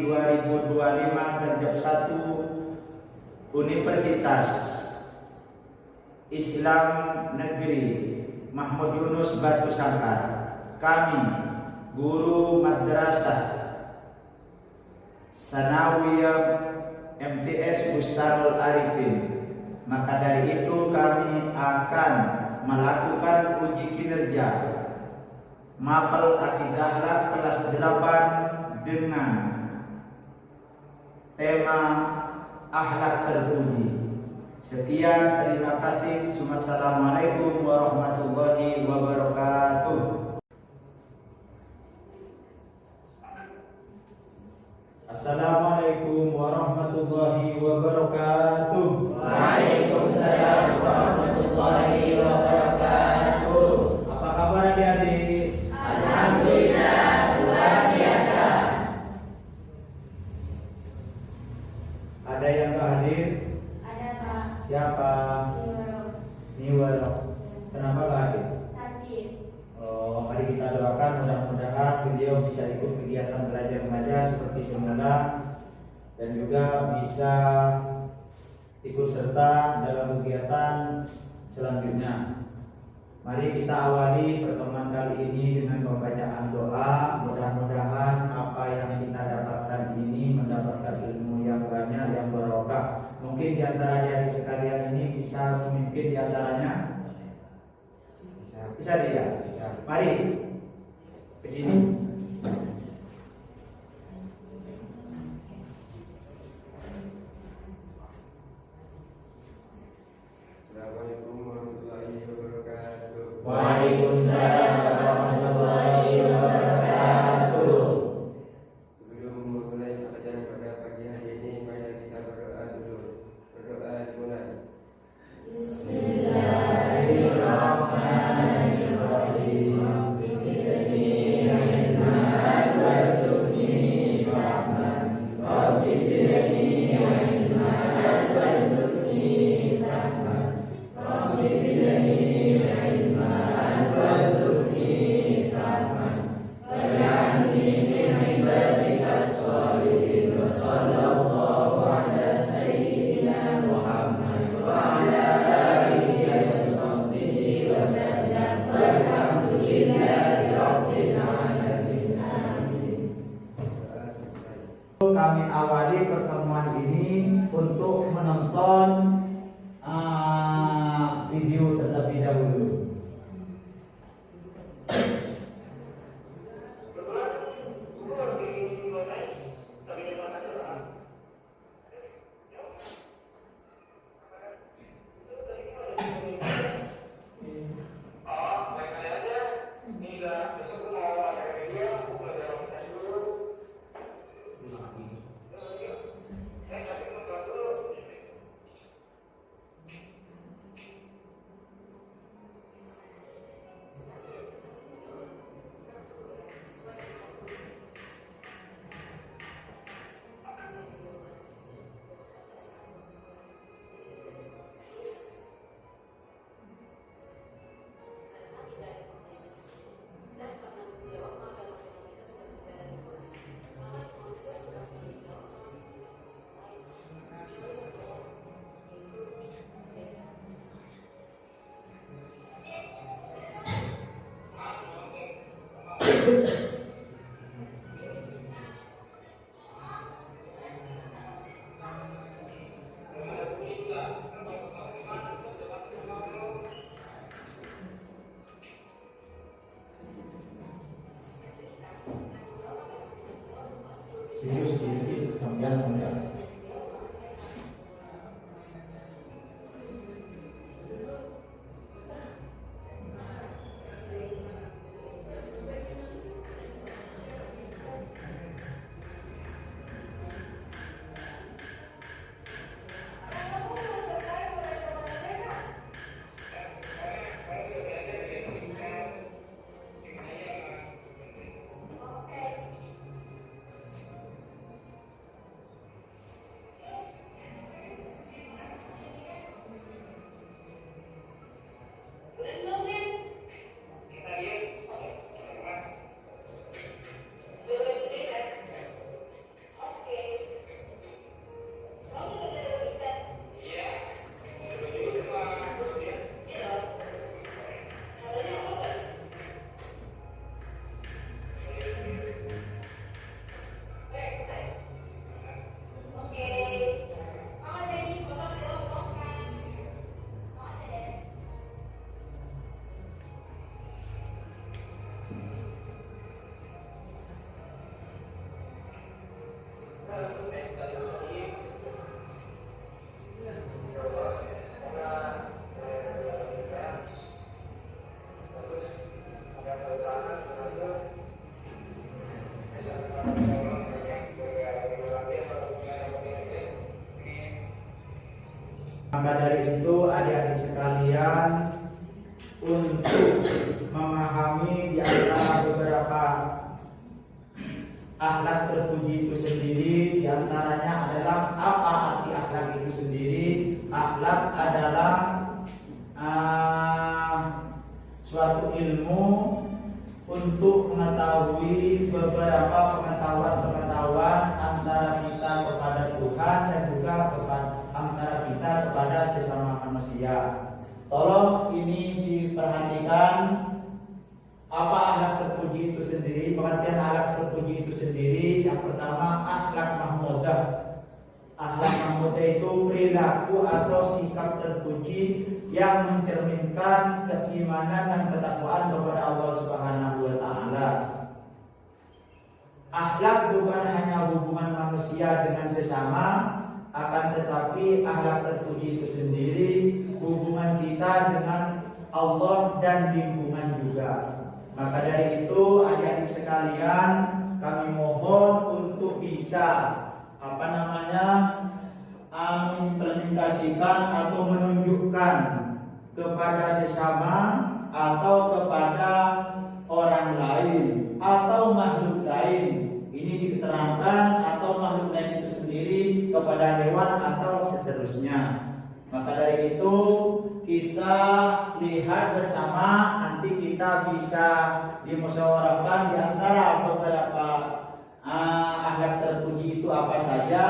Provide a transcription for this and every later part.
2025 terjab 1 Universitas Islam Negeri Mahmud Yunus Batu Sangkar. Kami guru madrasah Sanawiyah MTS Bustarul Arifin. Maka dari itu kami akan melakukan uji kinerja Mapel Akidah Akhlak kelas 8 dengan tema akhlak terpuji. Sekian, terima kasih. Wassalamualaikum warahmatullahi wabarakatuh. Assalamualaikum warahmatullahi wabarakatuh. Waalaikumsalam warahmatullahi wabarakatuh. Apa kabar adik-adik? Alhamdulillah, luar biasa. Ada yang gak hadir? Ada Pak. Siapa? Niwaro. Kenapa gak hadir? Sakit. Oh, mari kita doakan mudah-mudahan beliau bisa ikut kegiatan belajar mengajar seperti semula dan juga bisa ikut serta dalam kegiatan selanjutnya. Mari kita awali pertemuan kali ini dengan pembacaan doa. Mudah-mudahan apa yang kita dapatkan ini mendapatkan ilmu yang banyak, yang barokah. Mungkin di antara adik sekalian ini bisa memimpin di antaranya. Bisa tidak? Bisa. Mari ke sini. Assalamualaikum warahmatullahi wabarakatuh. Waalaikumsalam warahmatullahi wabarakatuh. Sebelum memulai pelajaran pada pagi hari ini, mari kita berdoa dulu. Berdoa dimulai. Bismillahirrahmanirrahim. Bismillahirrahmanirrahim. Rabbi zidni ilman warzuqni fahman. Rabbi zidni ilman warzuqni fahman. Waj'alni min ibadikas shalihin. Wa sallallahu ala sayyidina Muhammad wa ala alihi wa sahbihi wa sallam. Walhamdulillahi rabbil alamin. Amin. Doa selesai. Kami awali pertemuan ini untuk menonton video terlebih dahulu. Serius sedikit sambil Maka dari itu adik-adik sekalian, untuk memahami di antara beberapa akhlak terpuji itu sendiri, di antaranya adalah apa arti akhlak itu sendiri. Akhlak adalah suatu ilmu untuk mengetahui beberapa pengetahuan antara kita kepada Tuhan dan juga antara kita kepada sesama manusia. Tolong ini diperhatikan, apa akhlak terpuji itu sendiri. Pengertian akhlak terpuji itu sendiri, yang pertama akhlak mahmudah. Akhlak mahmudah itu perilaku atau sikap terpuji yang mencerminkan keimanan dan ketakwaan kepada Allah Subhanahu wa taala. Akhlak bukan hanya hubungan manusia dengan sesama, akan tetapi akhlak terpuji itu sendiri hubungan kita dengan Allah dan lingkungan juga. Maka dari itu adik-adik sekalian, kami mohon untuk bisa mengimplementasikan atau menunjukkan kepada sesama atau kepada orang lain atau makhluk lain. Ini diterangkan atau makhluk lain itu sendiri kepada hewan atau seterusnya. Maka dari itu kita lihat bersama, nanti kita bisa dimusyawarahkan di antara beberapa akhlak terpuji itu apa saja.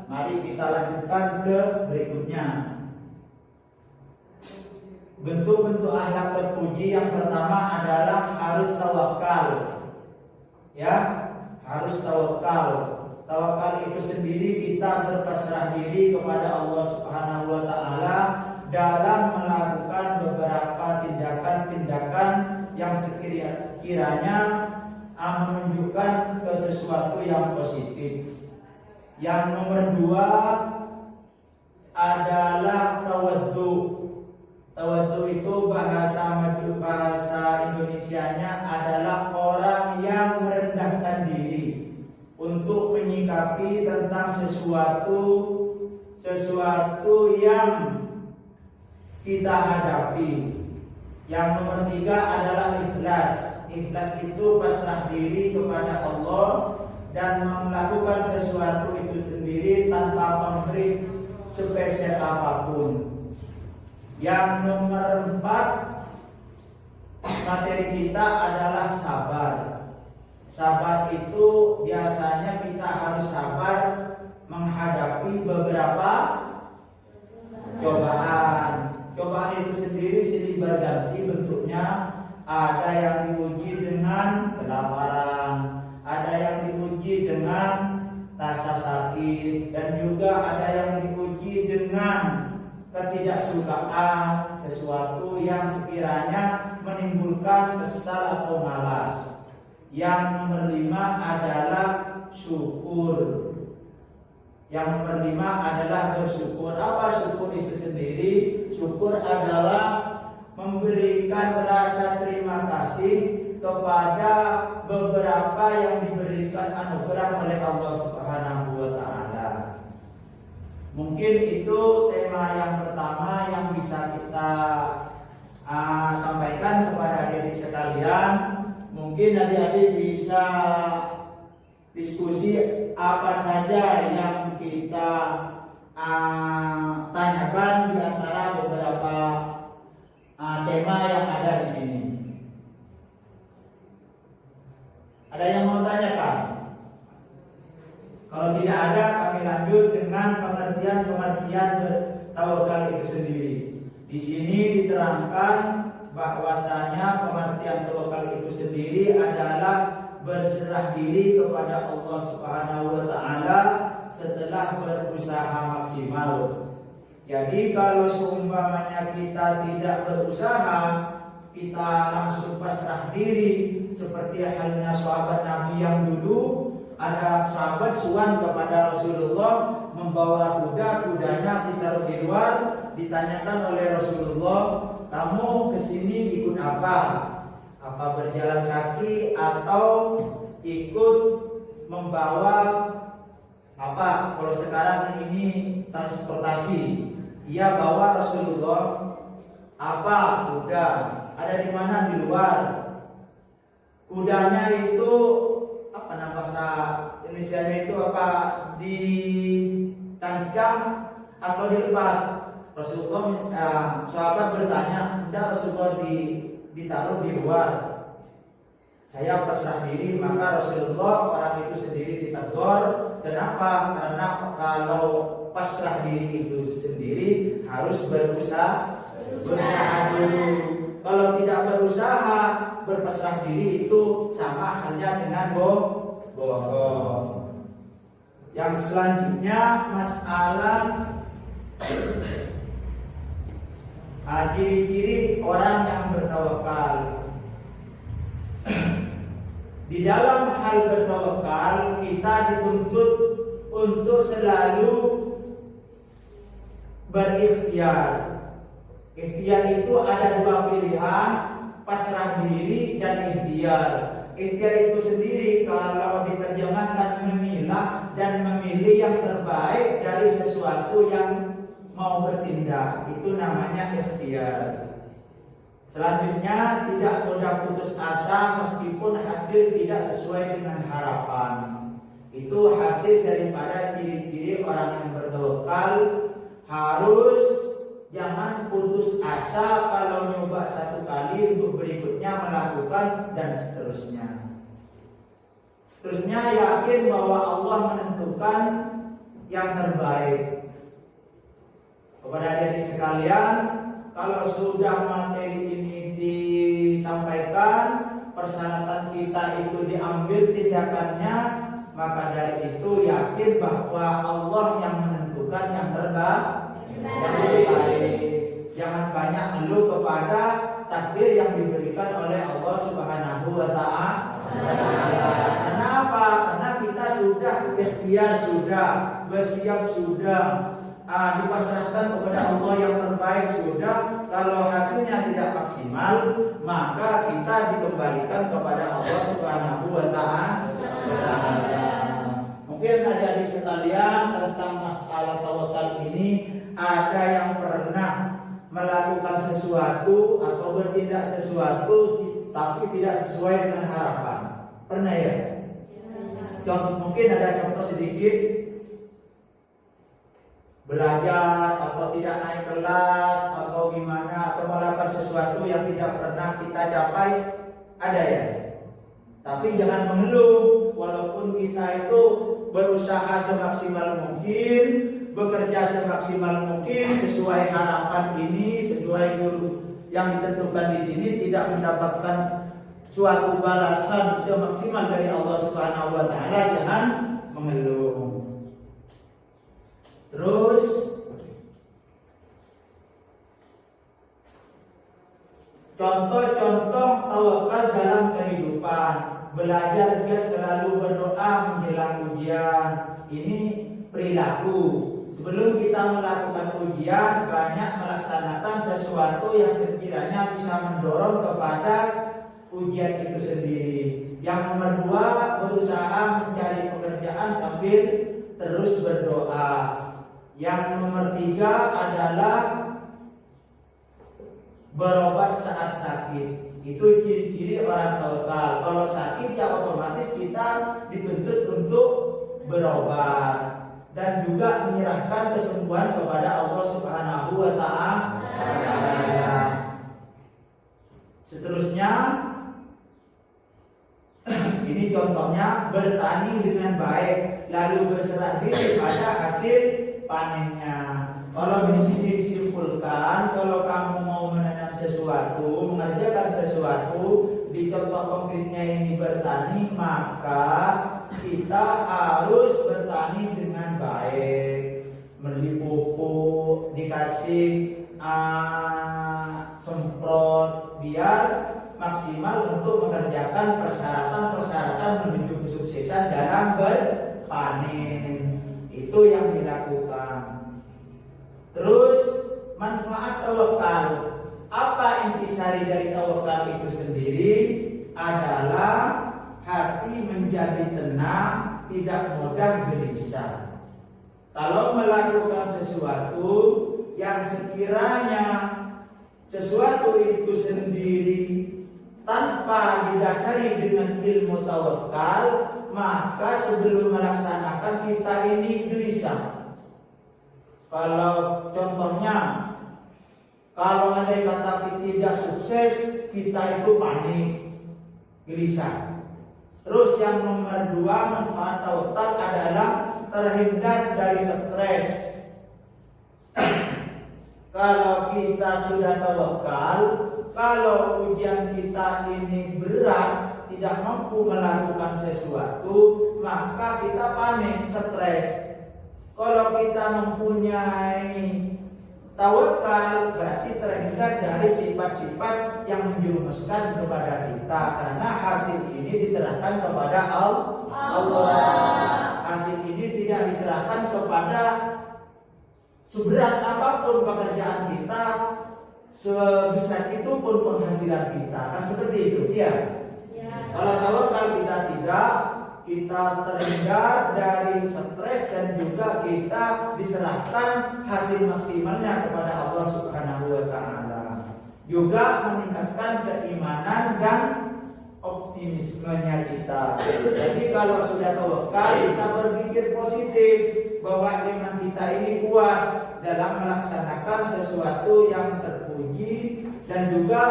Mari kita lanjutkan ke berikutnya. Bentuk-bentuk akhlak terpuji yang pertama adalah harus tawakal. Ya, harus tawakal. Tawakal itu sendiri kita berpasrah diri kepada Allah Subhanahu wa taala dalam melakukan beberapa tindakan-tindakan yang sekiranya menunjukkan ke sesuatu yang positif. Yang nomor dua adalah tawaddu. Tawaddu itu bahasa Indonesianya adalah orang yang merendahkan diri untuk menyikapi tentang sesuatu yang kita hadapi. Yang nomor tiga adalah ikhlas. Ikhlas itu pasrah diri kepada Allah dan melakukan sesuatu itu sendiri tanpa pamrih spesial apapun. Yang nomor 4 materi kita adalah sabar. Sabar itu biasanya kita harus sabar menghadapi beberapa cobaan. Cobaan itu sendiri silih berganti bentuknya. Ada yang diuji dengan kelaparan, ada yang diuji dengan rasa sakit, dan juga ada yang diuji dengan ketidaksukaan, sesuatu yang sekiranya menimbulkan kesal atau malas. Yang nomor 5 adalah syukur. Yang nomor 5 adalah bersyukur. Apa syukur itu sendiri? Syukur adalah memberikan rasa terima kasih kepada beberapa yang diberikan anugerah oleh Allah Subhanahu wa taala. Mungkin itu tema yang pertama yang bisa kita sampaikan kepada adik-adik sekalian. Mungkin adik-adik bisa diskusi apa saja yang kita tanyakan di antara beberapa tema yang ada di sini. Ada yang mau tanyakan? Kalau tidak ada, kami lanjut dengan pengertian tawakal itu sendiri. Di sini diterangkan bahwasanya pengertian tawakal itu sendiri adalah berserah diri kepada Allah Subhanahu wa taala setelah berusaha maksimal. Jadi kalau seumpamanya kita tidak berusaha, kita langsung pasrah diri seperti halnya sahabat Nabi yang dulu. Ada sahabat suan kepada Rasulullah membawa kudanya ditaruh di luar, ditanyakan oleh Rasulullah, kamu kesini ikut apa? Apa berjalan kaki atau ikut membawa apa? Kalau sekarang ini transportasi. ia bawa Rasulullah apa? Kuda. Ada di mana? Di luar. Kudanya itu apa nama bahasa Indonesianya itu apa? Ditancap atau dilepas? Rasulullah sahabat bertanya, tidak, Rasulullah ditaruh di luar. Saya pasrah diri, maka Rasulullah orang itu sendiri ditegur. Kenapa? Karena kalau pasrah diri itu sendiri harus berusaha dulu. Kalau tidak berusaha, berpasrah diri itu sama halnya dengan bohong. Yang selanjutnya masalah ciri-ciri orang yang bertawakal. Di dalam hal bertawakal kita dituntut untuk selalu berikhtiar. Ikhtiar itu ada dua pilihan, pasrah diri dan ikhtiar. Ikhtiar itu sendiri kalau diterjemahkan memilah dan memilih yang terbaik dari sesuatu yang mau bertindak, itu namanya ikhtiar. Selanjutnya, tidak mudah putus asa meskipun hasil tidak sesuai dengan harapan. Itu hasil daripada ciri-ciri orang yang bertawakal. Harus jangan putus asa kalau nyoba satu kali, untuk berikutnya melakukan dan seterusnya. Seterusnya, yakin bahwa Allah menentukan yang terbaik. Kepada adik sekalian, kalau sudah materi ini disampaikan, persyaratan kita itu diambil tindakannya, maka dari itu yakin bahwa Allah yang menentukan yang terbaik. Jangan banyak ngeluh kepada takdir yang diberikan oleh Allah Subhanahu wa Ta'ala. Kenapa? Karena kita sudah ikhtiar, sudah bersiap, sudah dipasrahkan kepada Allah yang terbaik, sudah. Kalau hasilnya tidak maksimal, maka kita dikembalikan kepada Allah Subhanahu wa Ta'ala. Mungkin adik-adik sekalian, tentang masalah tawakal ini, ada yang pernah melakukan sesuatu atau bertindak sesuatu tapi tidak sesuai dengan harapan. Pernah ya? Mungkin ada contoh sedikit. Belajar atau tidak naik kelas atau gimana, atau melakukan sesuatu yang tidak pernah kita capai, ada ya. Tapi jangan mengeluh, walaupun kita itu berusaha semaksimal mungkin, bekerja semaksimal mungkin sesuai harapan ini, sesuai guru yang ditentukan di sini, tidak mendapatkan suatu balasan semaksimal dari Allah Subhanahu wa Ta'ala, jangan mengeluh. Terus contoh-contoh tawakal dalam kehidupan. Belajar dia selalu berdoa menjelang ujian. Ini perilaku. Sebelum kita melakukan ujian, banyak melaksanakan sesuatu yang sekiranya bisa mendorong kepada ujian itu sendiri. Yang nomor 2, berusaha mencari pekerjaan sambil terus berdoa. Yang nomor 3 adalah berobat saat sakit. Itu ciri-ciri orang tawakal. Kalau sakit ya otomatis kita dituntut untuk berobat dan juga menyerahkan kesembuhan kepada Allah Subhanahu wa Ta'ala. Seterusnya, ini contohnya, bertani dengan baik lalu berserah diri pada hasil panennya. Kalau di sini disimpulkan, kalau kamu mau menanam sesuatu, mengerjakan sesuatu, di contoh konkretnya ini bertani, maka kita harus bertani dengan baik, beli pupuk, dikasih semprot, biar maksimal untuk mengerjakan persyaratan-persyaratan menuju kesuksesan dalam berpanen. Itu yang dilakukan. Terus manfaat tawakal. Apa intisari dari tawakal itu sendiri? Adalah hati menjadi tenang, tidak mudah gelisah. Kalau melakukan sesuatu yang sekiranya sesuatu itu sendiri tanpa didasari dengan ilmu tawakal, maka sebelum melaksanakan kita ini gelisah. Kalau contohnya, kalau ada kata tidak sukses, kita itu panik, gelisah. Terus yang nomor 2, manfaat tawakal adalah terhindar dari stres. Kalau kita sudah tawakal, kalau ujian kita ini berat, tidak mampu melakukan sesuatu, maka kita panik, stres. Kalau kita mempunyai tawakal, berarti terhindar dari sifat-sifat yang menjerumuskan kepada kita, karena hasil ini diserahkan kepada Allah. Hasil ini tidak diserahkan kepada seberat apapun pekerjaan kita, sebesar itu pun penghasilan kita, kan seperti itu, ya. Kalau tawakal kita tidak, kita terhindar dari stres dan juga kita diserahkan hasil maksimalnya kepada Allah Subhanahu wa taala. Juga meningkatkan keimanan dan optimismenya kita. Jadi kalau sudah tawakal, kita berpikir positif bahwa iman kita ini kuat dalam melaksanakan sesuatu yang terpuji dan juga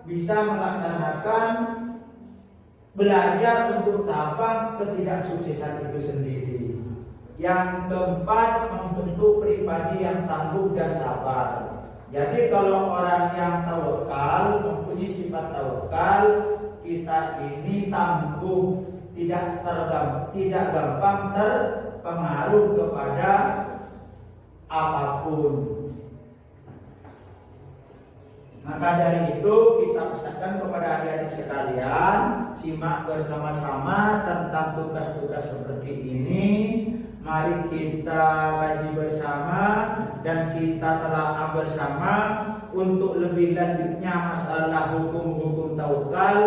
bisa melaksanakan belajar untuk tabang ketidaksuksesan itu sendiri. Yang keempat, membentuk pribadi yang tangguh dan sabar. Jadi kalau orang yang tawakal, mempunyai sifat tawakal, kita ini tangguh, tidak gampang terpengaruh kepada apapun. Maka dari itu kita pesankan kepada adik-adik sekalian, simak bersama-sama tentang tugas-tugas seperti ini. Mari kita kaji bersama dan kita telaah bersama untuk lebih lanjutnya masalah hukum-hukum tawakal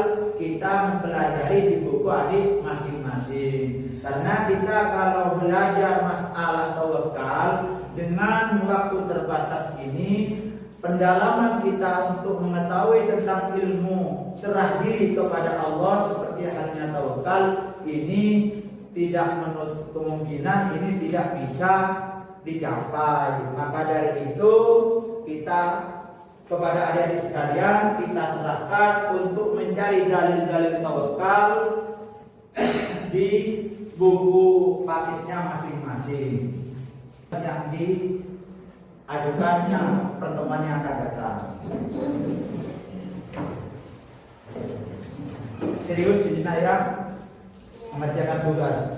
kita mempelajari di buku adik masing-masing. Karena kita kalau belajar masalah tawakal dengan waktu terbatas ini, pendalaman kita untuk mengetahui tentang ilmu serah diri kepada Allah seperti halnya tawakal ini tidak menutup kemungkinan ini tidak bisa dicapai. Maka dari itu kita kepada adik-adik sekalian kita serahkan untuk mencari dalil-dalil tawakal di buku paketnya masing-masing yang diajukan yang pertemuan yang akan datang. Serius ini ya, mengerjakan tugas.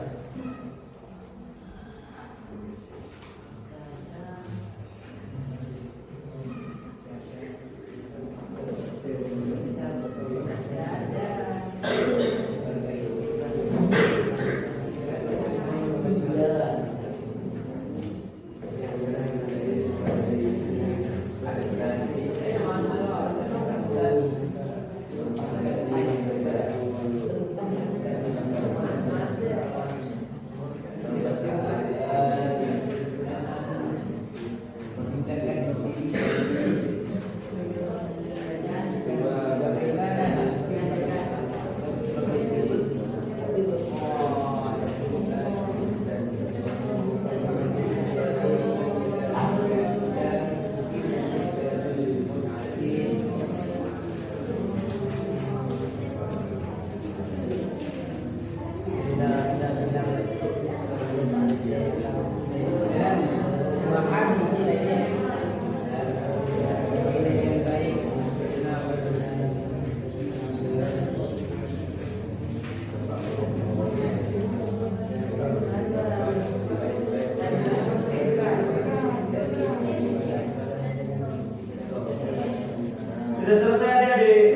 Sudah selesai adik-adik?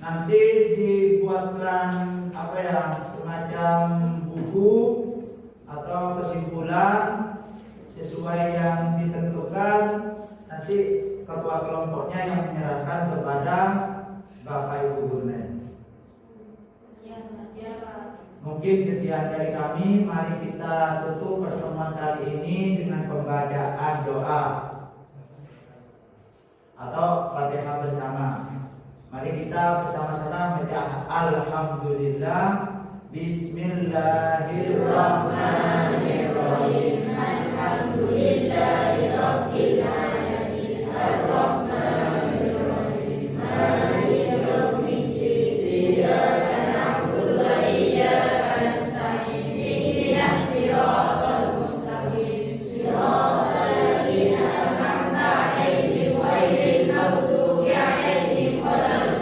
Nanti dibuatkan semacam buku atau kesimpulan sesuai yang ditentukan. Nanti ketua kelompoknya yang menyerahkan kepada Bapak Ibu guru. Mungkin sekian dari kami. Mari kita tutup pertemuan kali ini dengan pembacaan doa atau Fatihah bersama. Mari kita bersama-sama membaca Alhamdulillah, Bismillahirrahmanirrahim. Alhamdulillahirabbil alamin. Arrahmanirrahim. Maliki yaumiddin. Iyyaka na'budu wa iyyaka nasta'in. Ihdinas siratal mustaqim. Siratal ladzina an'amta 'alaihim ghairil maghdubi 'alaihim waladdallin.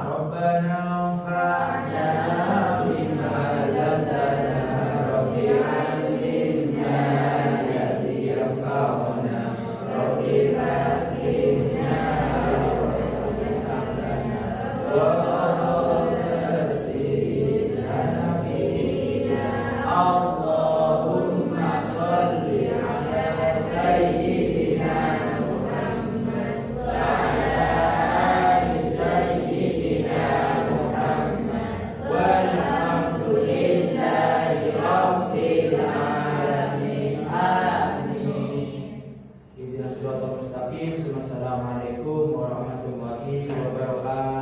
Rabbana fa'na bima 'allamtana. Rabbi 'allimna alladhi yanfa'una. Rabbi fa'inna Allahumma sholli ala sayyidina Muhammad wa ala ali sayyidina Muhammad walhamdulillahi rabbil alamin. Amin. Ihdinas siratal mustaqim. Assalamualaikum warahmatullahi wabarakatuh.